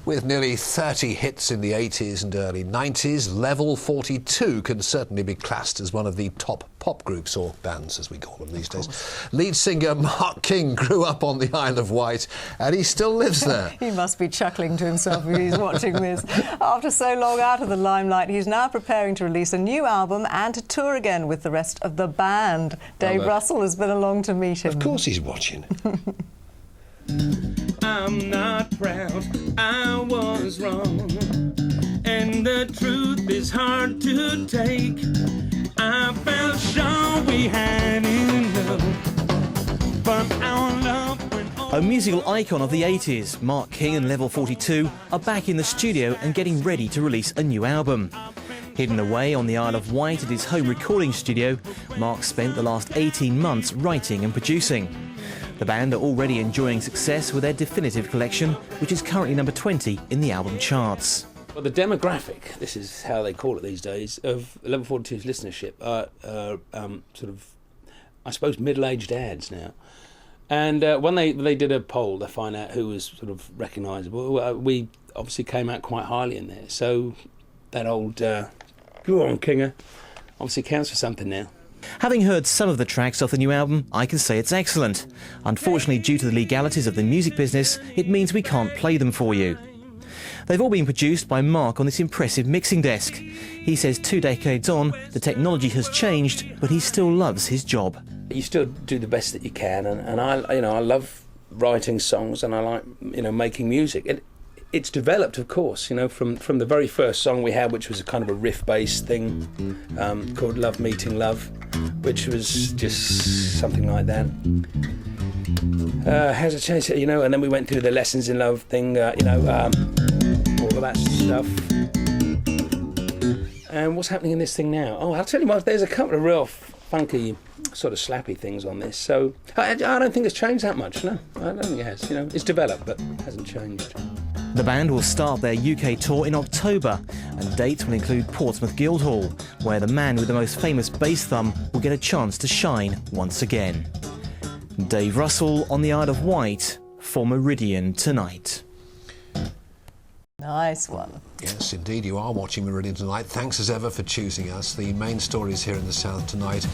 With nearly 30 hits in the 80s and early 90s, Level 42 can certainly be classed as one of the top pop groups, or bands as we call them these days. Lead singer Mark King grew up on the Isle of Wight and he still lives there. He must be chuckling to himself if he's watching this. After so long out of the limelight, he's now preparing to release a new album and to tour again with the rest of the band. Dave Russell has been along to meet him. Of course he's watching. I'm not proud, I was wrong, and the truth is hard to take. I felt sure we had enough, but our love went on. A musical icon of the 80s, Mark King and Level 42 are back in the studio and getting ready to release a new album. Hidden away on the Isle of Wight at his home recording studio, Mark spent the last 18 months writing and producing. The band are already enjoying success with their definitive collection, which is currently number 20 in the album charts. Well, the demographic, this is how they call it these days, of Level 42's listenership are sort of, I suppose, middle-aged dads now. And when they did a poll to find out who was sort of recognisable, we obviously came out quite highly in there. So that old, go on, Kinger, obviously counts for something now. Having heard some of the tracks off the new album, I can say it's excellent. Unfortunately, due to the legalities of the music business, it means we can't play them for you. They've all been produced by Mark on this impressive mixing desk. He says 2 decades on, the technology has changed, but he still loves his job. You still do the best that you can, and I love writing songs, and I like making music. It's developed, of course, from the very first song we had, which was a kind of a riff-based thing called Love Meeting Love, which was just something like that. How's it changed? And then we went through the Lessons in Love thing, all of that stuff. And what's happening in this thing now? Oh, I'll tell you what, there's a couple of real funky, sort of slappy things on this. So I don't think it's changed that much, no. I don't think it has. It's developed, but hasn't changed. The band will start their UK tour in October, and dates will include Portsmouth Guildhall, where the man with the most famous bass thumb will get a chance to shine once again. Dave Russell on the Isle of Wight for Meridian Tonight. Nice one. Yes, indeed, you are watching Meridian Tonight. Thanks as ever for choosing us. The main stories here in the south tonight.